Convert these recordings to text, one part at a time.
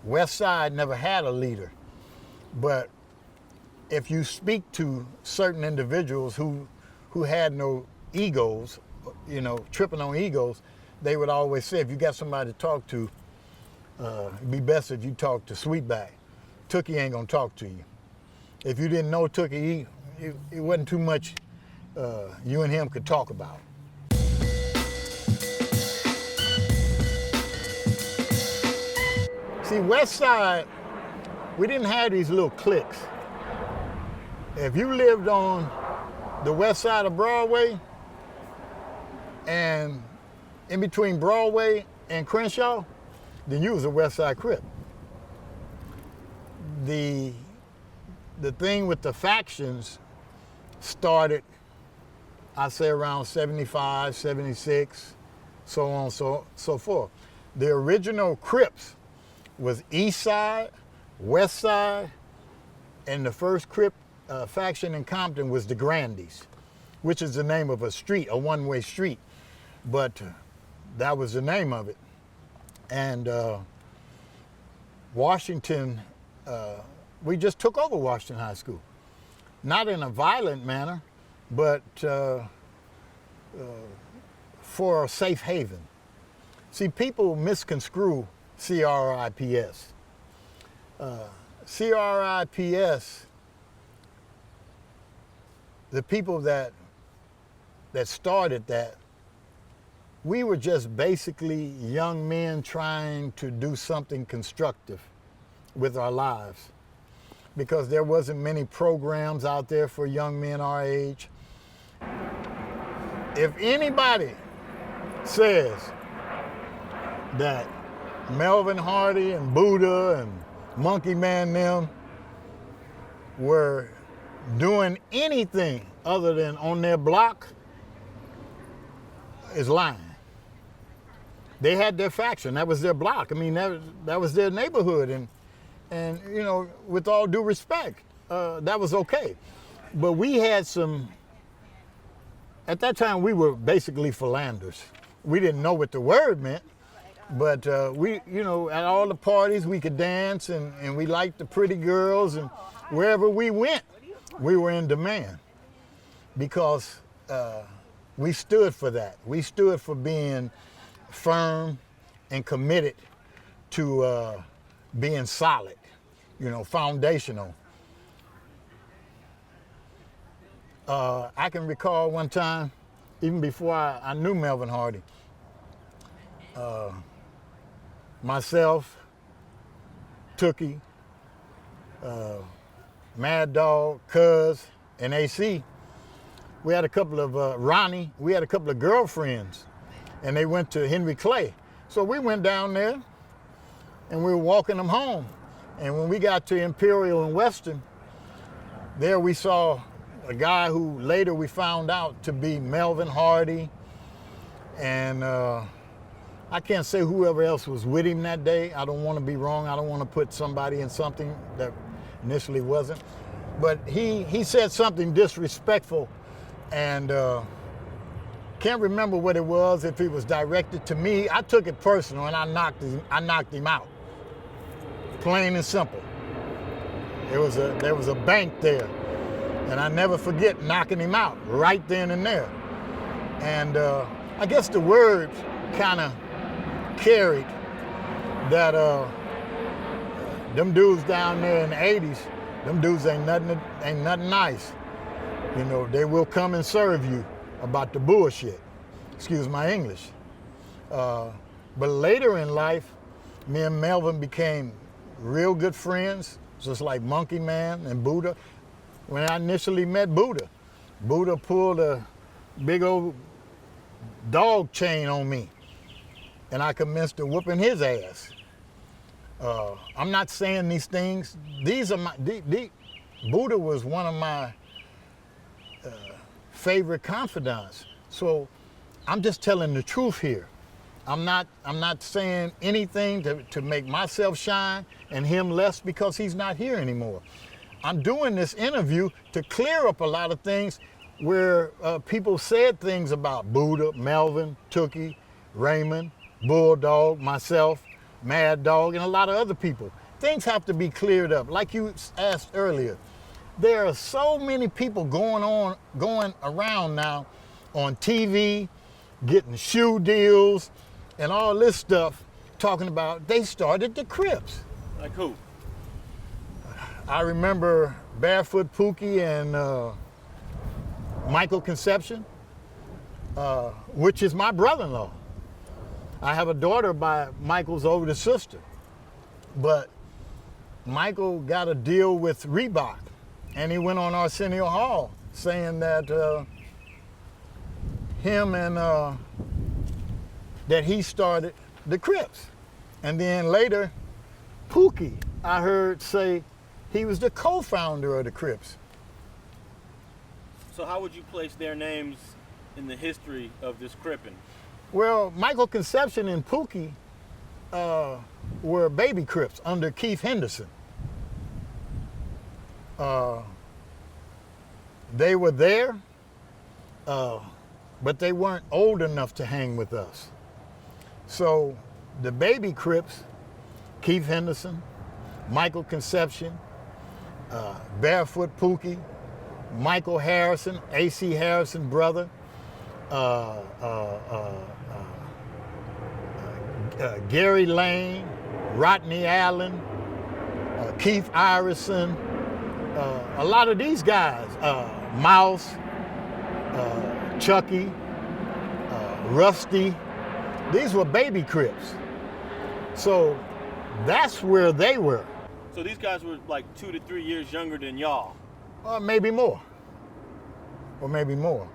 Westside never had a leader, but if you speak to certain individuals who had no egos, you know, tripping on egos, they would always say, if you got somebody to talk to, it'd be best if you talk to Sweetback. Tookie ain't gonna talk to you. If you didn't know Tookie, it wasn't too much you and him could talk about. See, Westside, we didn't have these little cliques. If you lived on the west side of Broadway and in between Broadway and Crenshaw, then you was a Westside Crip. The thing with the factions started, I say around 75, 76, so on, so forth. The original Crips was East Side, West Side, and the first Crip faction in Compton was the Grandies, which is the name of a street, a one-way street. But that was the name of it. And Washington, we just took over Washington High School. Not in a violent manner, but for a safe haven. See, people misconstrue CRIPS. CRIPS, the people that started that, we were just basically young men trying to do something constructive with our lives, because there wasn't many programs out there for young men our age. If anybody says that Melvin Hardy and Buddha and Monkey Man them were doing anything other than on their block, is lying. They had their faction, that was their block. I mean, that was their neighborhood, and you know, with all due respect, that was okay. But we had some, at that time we were basically philanders. We didn't know what the word meant, but we, you know, at all the parties we could dance, and we liked the pretty girls, and wherever we went, we were in demand, because we stood for that. We stood for being firm and committed to being solid, you know, foundational. I can recall one time, even before I knew Melvin Hardy, myself, Tookie, Mad Dog, Cuz, and AC, we had a couple of, Ronnie, we had a couple of girlfriends, and they went to Henry Clay. So we went down there, and we were walking them home. And when we got to Imperial and Western, there we saw a guy who later we found out to be Melvin Hardy, and I can't say whoever else was with him that day. I don't want to be wrong. I don't want to put somebody in something that initially wasn't. But he said something disrespectful, and can't remember what it was, if it was directed to me. I took it personal, and I knocked him out. Plain and simple. There was a bank there, and I never forget knocking him out right then and there. And I guess the word kind of carried that them dudes down there in the 80s, them dudes ain't nothing nice. You know, they will come and serve you about the bullshit. Excuse my English. But later in life, me and Melvin became real good friends, just like Monkey Man and Buddha. When I initially met Buddha, Buddha pulled a big old dog chain on me, and I commenced to whooping his ass. I'm not saying these things. These are my, Buddha was one of my favorite confidants. So I'm just telling the truth here. I'm not saying anything to make myself shine and him less, because he's not here anymore. I'm doing this interview to clear up a lot of things where people said things about Buddha, Melvin, Tookie, Raymond, Bulldog, myself, Mad Dog, and a lot of other people. Things have to be cleared up. Like you asked earlier, there are so many people going around now on TV, getting shoe deals and all this stuff, talking about they started the Crips. Like who? I remember Barefoot Tookie and Michael Conception, which is my brother-in-law. I have a daughter by Michael's older sister, but Michael got a deal with Reebok, and he went on Arsenio Hall saying that that he started the Crips. And then later, Tookie, I heard say he was the co-founder of the Crips. So how would you place their names in the history of this Crippin'? Well, Michael Conception and Tookie were Baby Crips under Keith Henderson. They were there, but they weren't old enough to hang with us. So the Baby Crips, Keith Henderson, Michael Conception, Barefoot Tookie, Michael Harrison, A.C. Harrison brother, Gary Lane, Rodney Allen, Keith Ireson, a lot of these guys, Mouse, Chucky, Rusty, these were Baby Crips. So that's where they were. So these guys were like 2 to 3 years younger than y'all. Or maybe more. Or maybe more.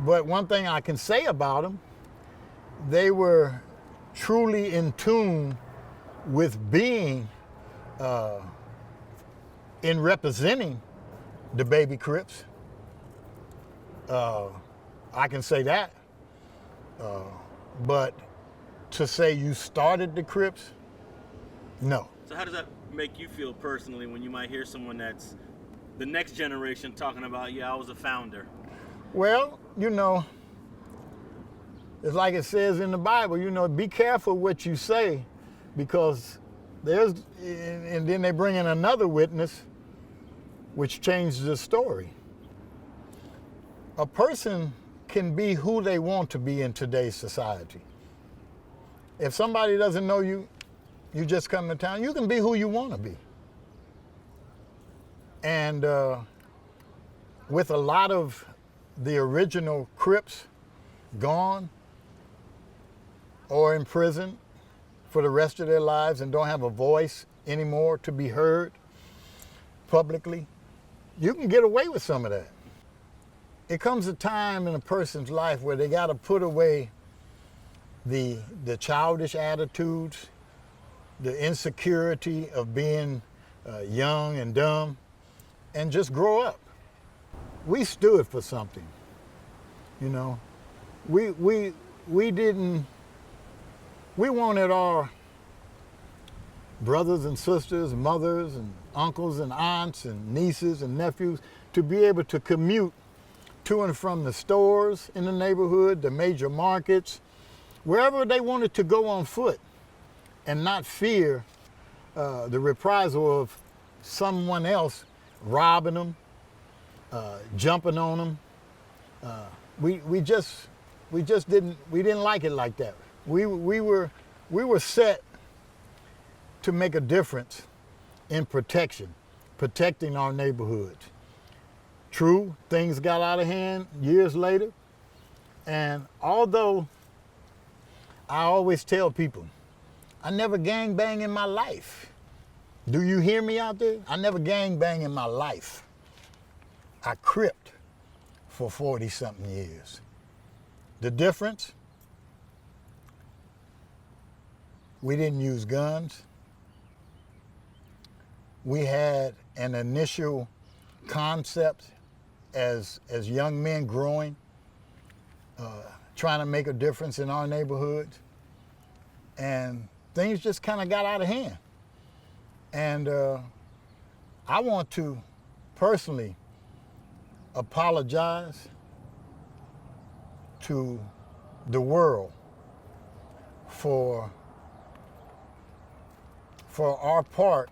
But one thing I can say about them, they were truly in tune with being in representing the Baby Crips. I can say that. But to say you started the Crips, no. So how does that make you feel personally when you might hear someone that's the next generation talking about, yeah, I was a founder? Well, you know, it's like it says in the Bible, you know, be careful what you say, because and then they bring in another witness, which changes the story. A person can be who they want to be in today's society. If somebody doesn't know you, you just come to town, you can be who you want to be. And with a lot of the original Crips gone or in prison for the rest of their lives and don't have a voice anymore to be heard publicly, you can get away with some of that. It comes a time in a person's life where they got to put away the childish attitudes, the insecurity of being young and dumb, and just grow up. We stood for something, you know. We wanted our brothers and sisters, mothers and uncles and aunts and nieces and nephews to be able to commute to and from the stores in the neighborhood, the major markets, wherever they wanted to go on foot, and not fear the reprisal of someone else robbing them, jumping on them. We didn't like it like that. We were set to make a difference in protecting our neighborhoods. True, things got out of hand years later, and although I always tell people, I never gangbang in my life. Do you hear me out there? I never gangbang in my life. I cripped for 40-something years. The difference, we didn't use guns. We had an initial concept as young men growing, trying to make a difference in our neighborhoods, and things just kind of got out of hand. And I want to personally apologize to the world for for our part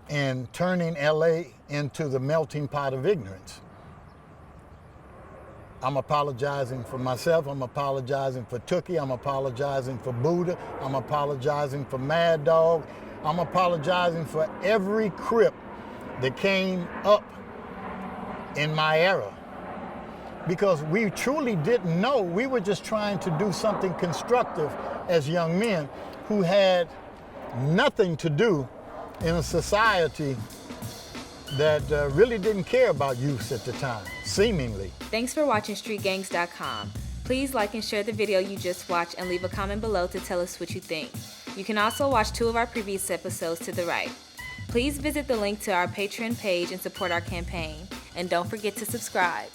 in turning LA into the melting pot of ignorance. I'm apologizing for myself. I'm apologizing for Tookie. I'm apologizing for Buddha. I'm apologizing for Mad Dog. I'm apologizing for every Crip that came up in my era. Because we truly didn't know. We were just trying to do something constructive as young men who had nothing to do in a society that really didn't care about youth at the time, seemingly. Thanks for watching StreetGangs.com. Please like and share the video you just watched and leave a comment below to tell us what you think. You can also watch 2 of our previous episodes to the right. Please visit the link to our Patreon page and support our campaign. And don't forget to subscribe.